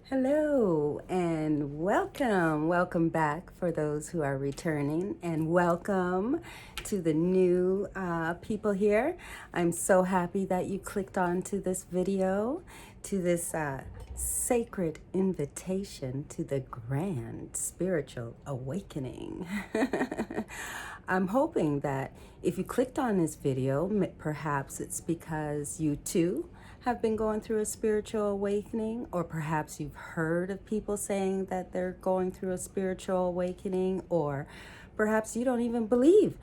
Hello and welcome. Welcome back for those who are returning, and welcome to the new people here. I'm so happy that you clicked on to this video, to this sacred invitation to the grand spiritual awakening. I'm hoping that if you clicked on this video, perhaps it's because you too have been going through a spiritual awakening, or perhaps you've heard of people saying that they're going through a spiritual awakening, or perhaps you don't even believe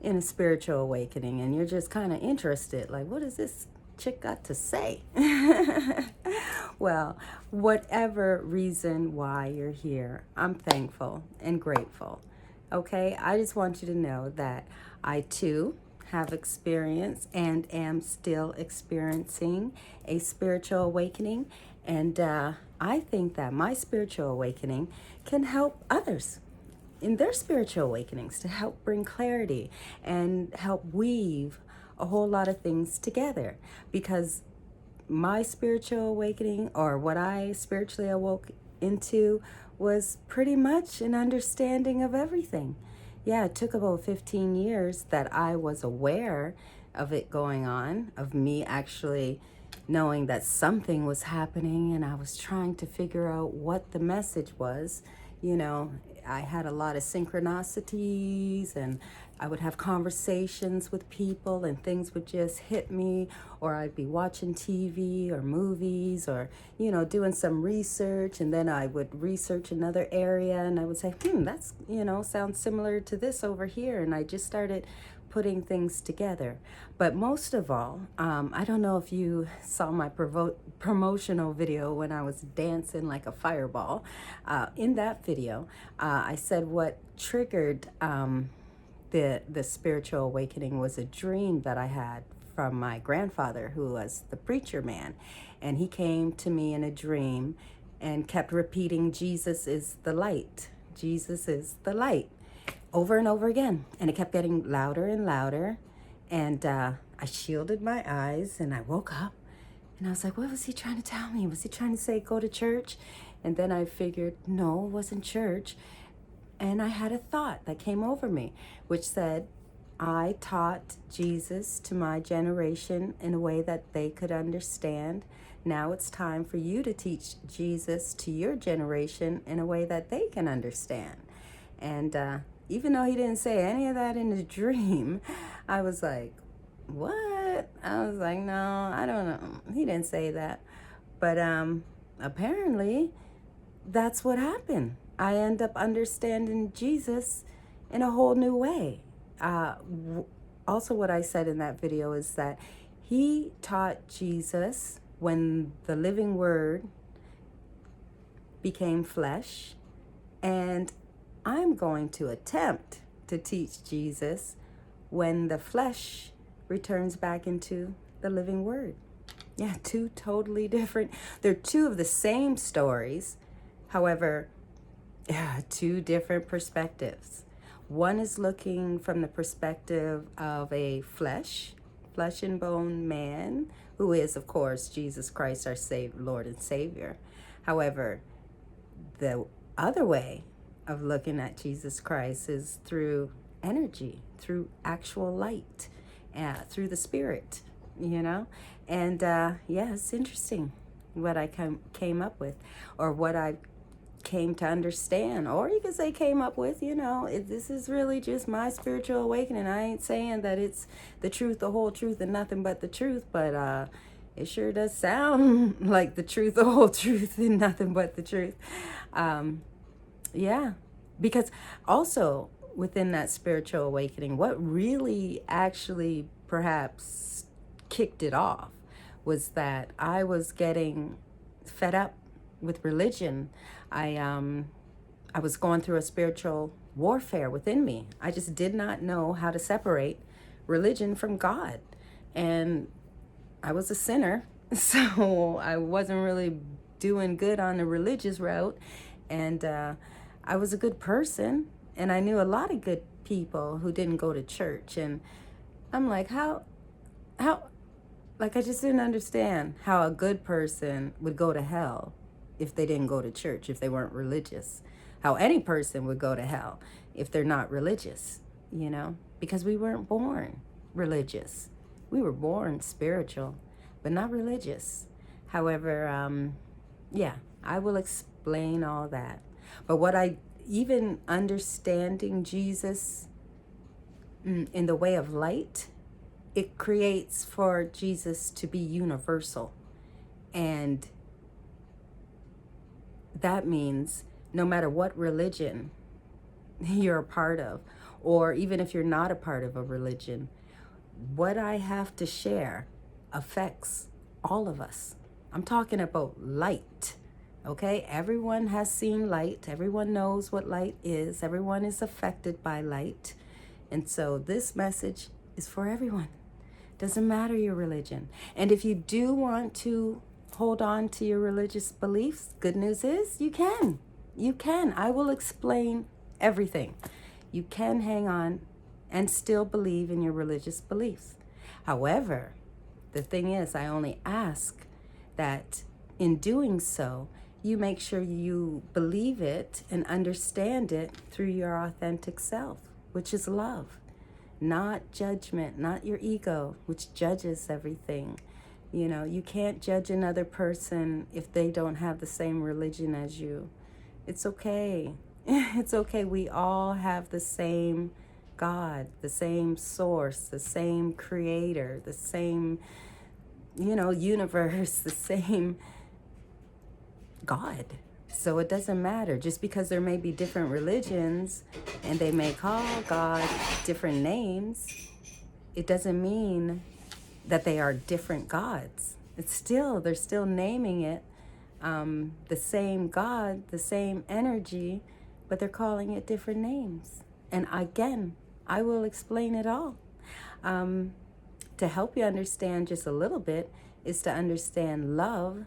in a spiritual awakening and you're just kind of interested, like, what is this chick got to say? Well, whatever reason why you're here, I'm thankful and grateful. Okay, I just want you to know that I too have experienced and am still experiencing a spiritual awakening. And I think that my spiritual awakening can help others in their spiritual awakenings, to help bring clarity and help weave a whole lot of things together. Because my spiritual awakening, or what I spiritually awoke into, was pretty much an understanding of everything. Yeah, it took about 15 years that I was aware of it going on, of me actually knowing that something was happening, and I was trying to figure out what the message was. You know, I had a lot of synchronicities, and I would have conversations with people and things would just hit me, or I'd be watching TV or movies, or, doing some research, and then I would research another area and I would say, that's, sounds similar to this over here. And I just started putting things together. But most of all, I don't know if you saw my promotional video when I was dancing like a fireball. In that video, I said what triggered the spiritual awakening was a dream that I had from my grandfather, who was the preacher man. And he came to me in a dream and kept repeating, Jesus is the light. Jesus is the light, over and over again. And it kept getting louder and louder. And I shielded my eyes and I woke up and I was like, what was he trying to tell me? Was he trying to say, go to church? And then I figured, no, it wasn't church. And I had a thought that came over me, which said, I taught Jesus to my generation in a way that they could understand. Now it's time for you to teach Jesus to your generation in a way that they can understand. And even though he didn't say any of that in the dream, I was like, what? I was like, no, I don't know. He didn't say that. But apparently, that's what happened. I end up understanding Jesus in a whole new way. Also, what I said in that video is that he taught Jesus when the living word became flesh, and I'm going to attempt to teach Jesus when the flesh returns back into the living word. Yeah, two totally different. They're two of the same stories. However, two different perspectives. One is looking from the perspective of a flesh and bone man, who is, of course, Jesus Christ, our Lord and Savior. However, the other way of looking at Jesus Christ is through energy, through actual light, through the Spirit, And it's interesting what I came up with, or what I came to understand, or you could say came up with. This is really just my spiritual awakening. I ain't saying that it's the truth, the whole truth, and nothing but the truth, but it sure does sound like the truth, the whole truth, and nothing but the truth. Because also within that spiritual awakening, what really actually perhaps kicked it off was that I was getting fed up with religion. I was going through a spiritual warfare within me. I just did not know how to separate religion from God. And I was a sinner, so I wasn't really doing good on the religious route. And I was a good person, and I knew a lot of good people who didn't go to church. And I'm like, how, like, I just didn't understand how a good person would go to hell if they didn't go to church, if they weren't religious. How any person would go to hell if they're not religious, because we weren't born religious. We were born spiritual, but not religious. However, yeah, I will explain all that. But even understanding Jesus in the way of light, it creates for Jesus to be universal. And that means no matter what religion you're a part of, or even if you're not a part of a religion, what I have to share affects all of us. I'm talking about light, okay? Everyone has seen light. Everyone knows what light is. Everyone is affected by light. And so this message is for everyone. Doesn't matter your religion. And if you do want to hold on to your religious beliefs, good news is you can. You can. I will explain everything. You can hang on and still believe in your religious beliefs. However, the thing is, I only ask that in doing so, you make sure you believe it and understand it through your authentic self, which is love, not judgment, not your ego, which judges everything. You can't judge another person if they don't have the same religion as you. It's okay. It's okay. We all have the same God, the same source, the same creator, the same, universe, the same God. So it doesn't matter. Just because there may be different religions and they may call God different names, it doesn't mean that they are different gods. They're still naming it the same God, the same energy, but they're calling it different names. And again, I will explain it all. To help you understand just a little bit is to understand love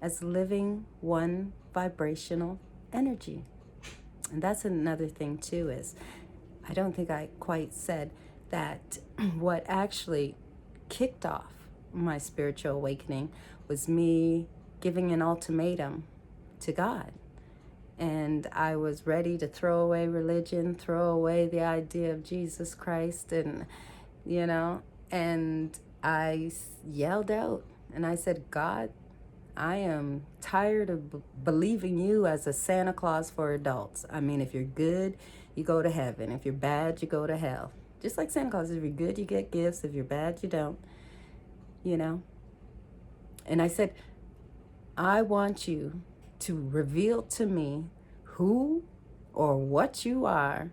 as living one vibrational energy. And that's another thing too, is I don't think I quite said that what actually kicked off my spiritual awakening was me giving an ultimatum to God. And I was ready to throw away religion, throw away the idea of Jesus Christ, and I yelled out and I said, God, I am tired of believing you as a Santa Claus for adults. I mean, if you're good, you go to heaven. If you're bad, you go to hell. Just like Santa Claus, if you're good, you get gifts. If you're bad, you don't, And I said, I want you to reveal to me who or what you are,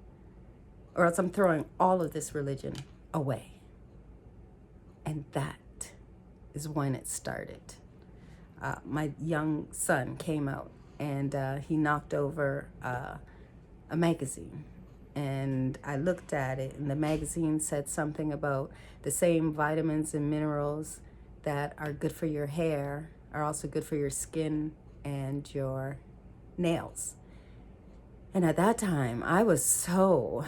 or else I'm throwing all of this religion away. And that is when it started. My young son came out and he knocked over a magazine. And I looked at it, and the magazine said something about the same vitamins and minerals that are good for your hair are also good for your skin and your nails. And at that time, I was so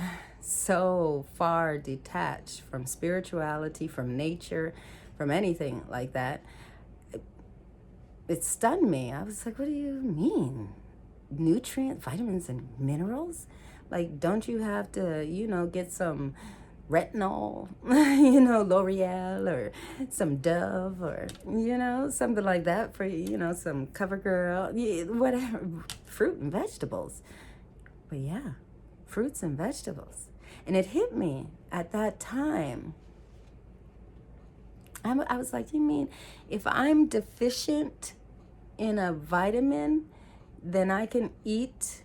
far detached from spirituality, from nature, from anything like that. It stunned me. I was like, what do you mean? Nutrients, vitamins, and minerals? Like, don't you have to, get some retinol, L'Oreal, or some Dove, or, something like that for, some CoverGirl, whatever, fruit and vegetables. But yeah, fruits and vegetables. And it hit me at that time. I was like, you mean if I'm deficient in a vitamin, then I can eat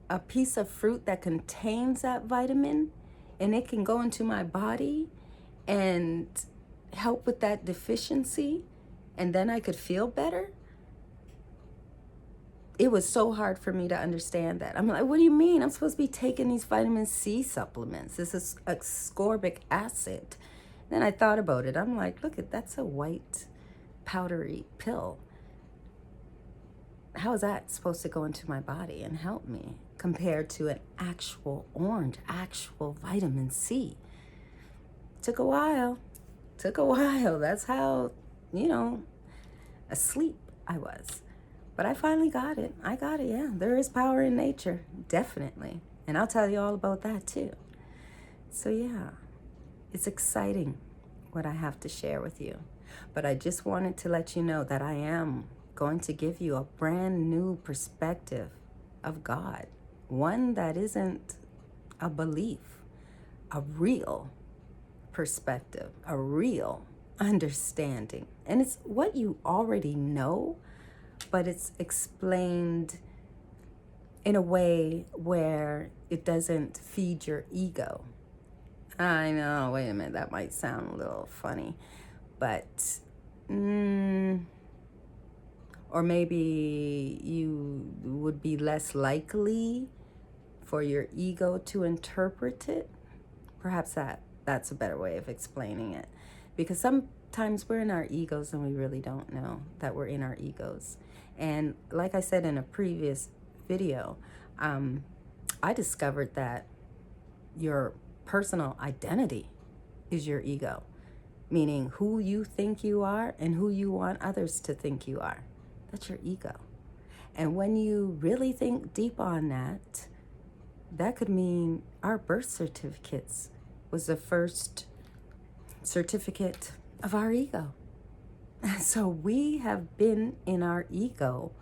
a piece of fruit that contains that vitamin, and it can go into my body and help with that deficiency, and then I could feel better? It was so hard for me to understand that. I'm like, what do you mean? I'm supposed to be taking these vitamin C supplements. This is ascorbic acid. Then I thought about it. I'm like, look, that's a white powdery pill. How is that supposed to go into my body and help me compared to an actual orange, actual vitamin C? Took a while. That's how, asleep I was. But I finally got it. I got it, yeah. There is power in nature, definitely. And I'll tell you all about that too. So, yeah, it's exciting what I have to share with you. But I just wanted to let you know that I am going to give you a brand new perspective of God, one that isn't a belief, a real perspective, a real understanding. And it's what you already know, but it's explained in a way where it doesn't feed your ego. I know, wait a minute, that might sound a little funny, but, or maybe you would be less likely for your ego to interpret it. Perhaps that's a better way of explaining it. Because sometimes we're in our egos and we really don't know that we're in our egos. And like I said in a previous video, I discovered that your personal identity is your ego, meaning who you think you are and who you want others to think you are. That's your ego. And when you really think deep on that, that could mean our birth certificates was the first certificate of our ego. So we have been in our ego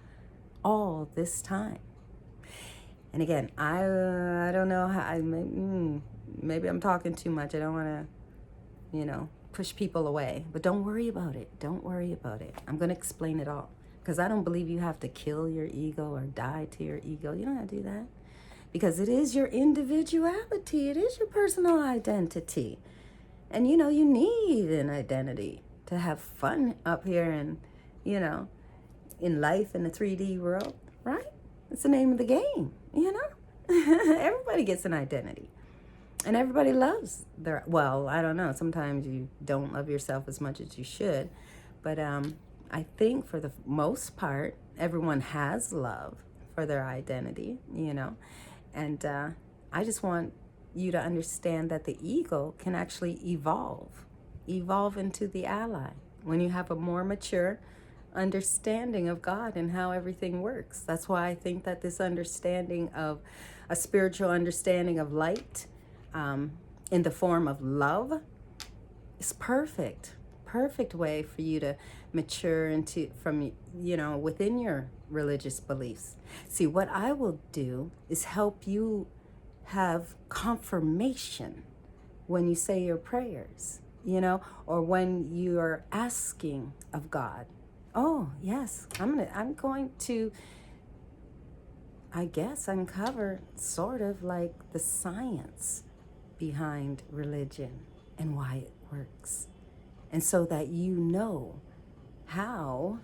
all this time. And again, I don't know how, maybe I'm talking too much. I don't want to, push people away. But don't worry about it. Don't worry about it. I'm going to explain it all. Because I don't believe you have to kill your ego or die to your ego. You don't have to do that. Because it is your individuality. It is your personal identity. And, you need an identity to have fun up here and, in life in the 3D world, right? It's the name of the game, Everybody gets an identity. And everybody loves well, I don't know. Sometimes you don't love yourself as much as you should. But I think for the most part, everyone has love for their identity, And I just want you to understand that the ego can actually evolve into the ally when you have a more mature understanding of God and how everything works. That's why I think that this understanding of a spiritual understanding of light in the form of love is perfect way for you to mature into from within your religious beliefs. See, what I will do is help you have confirmation when you say your prayers, or when you're asking of God. Oh, yes, I'm going to, I guess, uncover sort of like the science behind religion and why it works. And so that you know how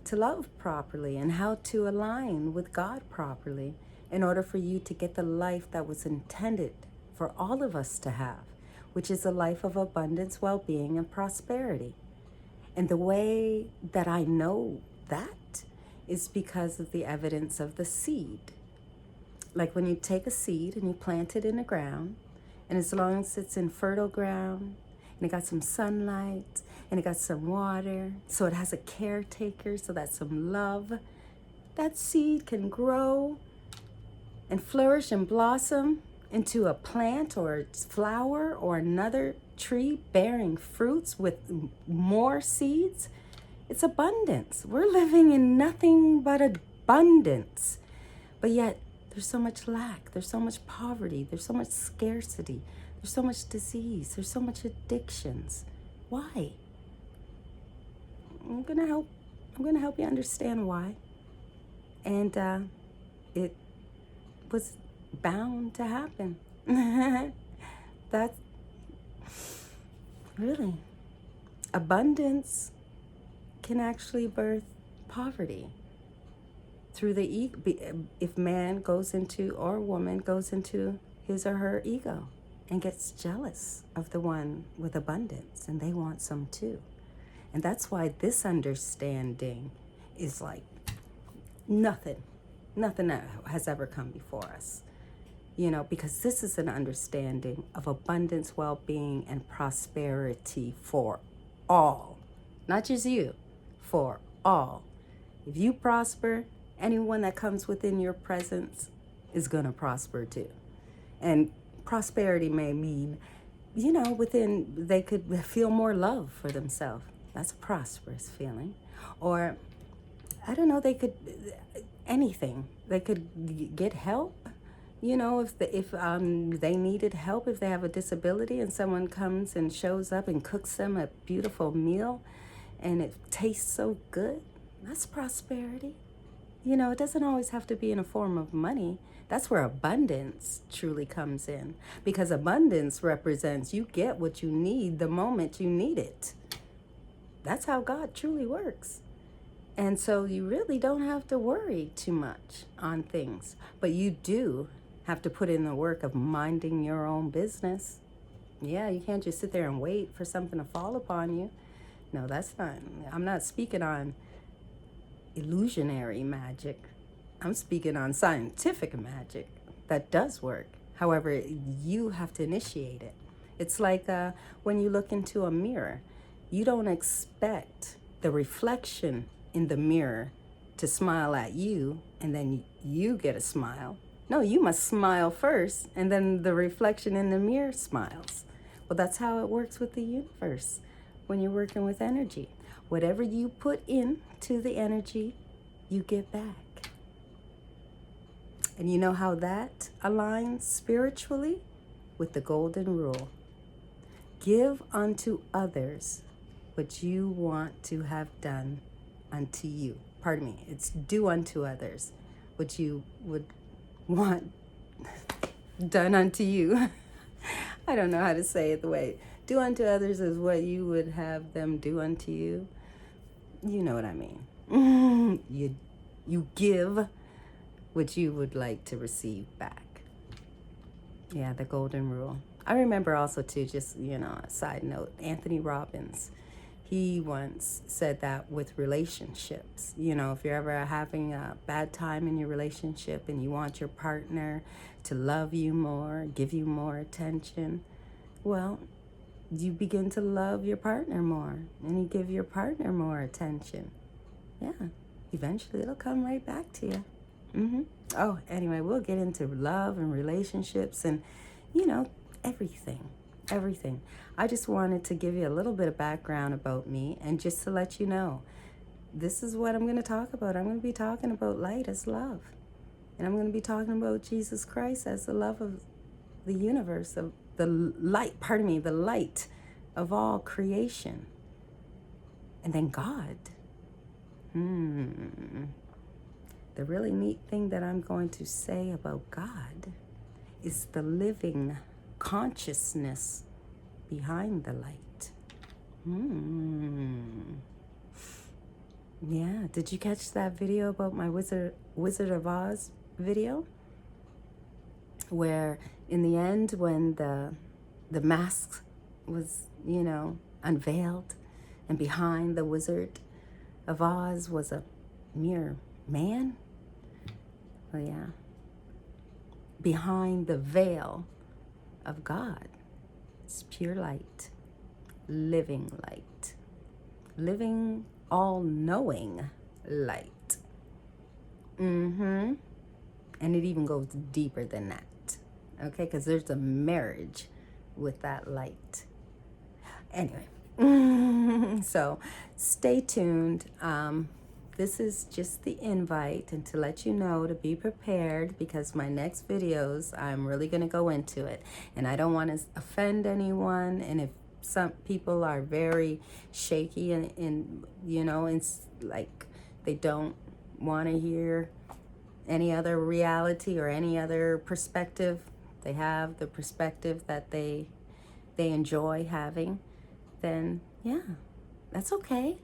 to love properly and how to align with God properly in order for you to get the life that was intended for all of us to have, which is a life of abundance, well-being, and prosperity. And the way that I know that is because of the evidence of the seed. Like when you take a seed and you plant it in the ground, and as long as it's in fertile ground, and it got some sunlight, and it got some water, so it has a caretaker, so that's some love, that seed can grow and flourish and blossom into a plant or a flower or another tree bearing fruits with more seeds. It's abundance. We're living in nothing but abundance. But yet there's so much lack, there's so much poverty, there's so much scarcity, there's so much disease, there's so much addictions. Why? I'm gonna help you understand why. And it was bound to happen. That's really, abundance can actually birth poverty through the ego. If man goes into, or woman goes into his or her ego and gets jealous of the one with abundance, and they want some too. And that's why this understanding is like nothing that has ever come before us. Because this is an understanding of abundance, well-being, and prosperity for all. Not just you, for all. If you prosper, anyone that comes within your presence is going to prosper too. And prosperity may mean, they could feel more love for themselves. That's a prosperous feeling. Or, I don't know, they could, anything. They could get help. If they needed help, if they have a disability and someone comes and shows up and cooks them a beautiful meal and it tastes so good, that's prosperity. It doesn't always have to be in a form of money. That's where abundance truly comes in, because abundance represents you get what you need the moment you need it. That's how God truly works. And so you really don't have to worry too much on things, but you do have to put in the work of minding your own business. Yeah, you can't just sit there and wait for something to fall upon you. No, I'm not speaking on illusionary magic. I'm speaking on scientific magic that does work. However, you have to initiate it. It's like when you look into a mirror, you don't expect the reflection in the mirror to smile at you and then you get a smile. No, you must smile first and then the reflection in the mirror smiles. Well, that's how it works with the universe when you're working with energy. Whatever you put into the energy, you get back. And you know how that aligns spiritually? With the golden rule. Give unto others what you want to have done unto you. Pardon me, it's do unto others what you would want done unto you. I don't know how to say it the way. Do unto others is what you would have them do unto you. You know what I mean. You give what you would like to receive back. Yeah, the golden rule. I remember also too, just, a side note, Anthony Robbins, he once said that with relationships, if you're ever having a bad time in your relationship and you want your partner to love you more, give you more attention, well, you begin to love your partner more and you give your partner more attention. Yeah, eventually it'll come right back to you. Oh, anyway, we'll get into love and relationships and, everything. I just wanted to give you a little bit of background about me and just to let you know, this is what I'm going to talk about. I'm going to be talking about light as love. And I'm going to be talking about Jesus Christ as the love of the universe, of the light of all creation. And then God. The really neat thing that I'm going to say about God is the living consciousness behind the light. Yeah, did you catch that video about my Wizard of Oz video? Where in the end, when the mask was, unveiled, and behind the Wizard of Oz was a mere man? Well, yeah. Behind the veil of God, it's pure light, living, all-knowing light. And it even goes deeper than that, okay? Because there's a marriage with that light. Anyway, so stay tuned. This is just the invite and to let you know to be prepared, because my next videos, I'm really going to go into it. And I don't want to offend anyone. And if some people are very shaky and it's like they don't want to hear any other reality or any other perspective, they have the perspective that they enjoy having, then yeah, that's okay.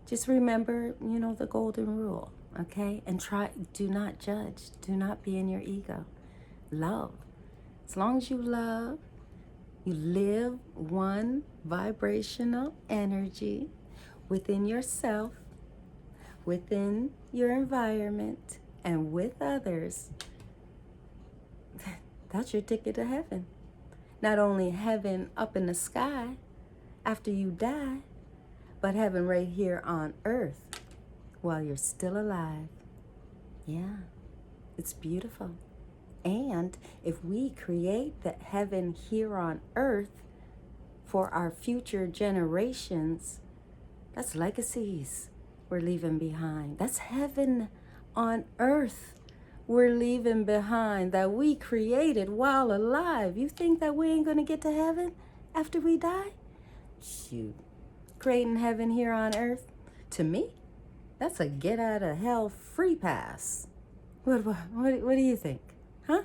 Just remember, the golden rule, okay? And do not judge. Do not be in your ego. Love. As long as you love, you live one vibrational energy within yourself, within your environment, and with others. That's your ticket to heaven. Not only heaven up in the sky after you die, but heaven right here on earth while you're still alive. Yeah, it's beautiful. And if we create the heaven here on earth for our future generations, that's legacies we're leaving behind. That's heaven on earth we're leaving behind that we created while alive. You think that we ain't going to get to heaven after we die? Shoot. Creating heaven here on earth, to me, that's a get out of hell free pass. What do you think? Huh?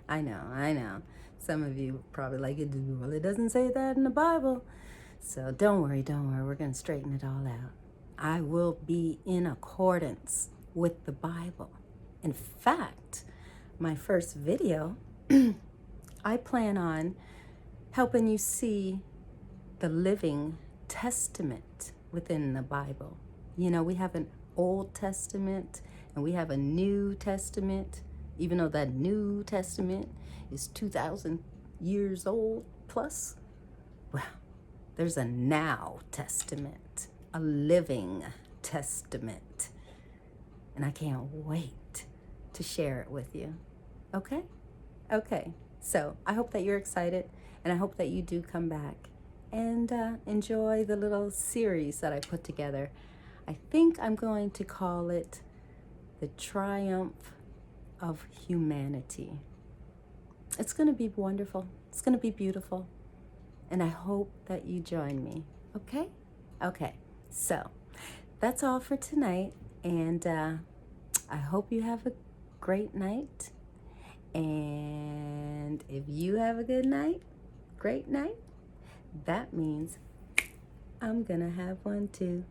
I know. Some of you probably like it. Well, it doesn't say that in the Bible. So don't worry. We're going to straighten it all out. I will be in accordance with the Bible. In fact, my first video, I plan on helping you see the living testament within the Bible. You know, we have an Old Testament and we have a New Testament, even though that New Testament is 2,000 years old plus. Well, there's a Now Testament, a living testament. And I can't wait to share it with you. Okay? Okay. So I hope that you're excited, and I hope that you do come back and enjoy the little series that I put together. I think I'm going to call it The Triumph of Humanity. It's going to be wonderful. It's going to be beautiful. And I hope that you join me. Okay? Okay. So that's all for tonight. And I hope you have a great night. And if you have a good night, great night, that means I'm going to have one too.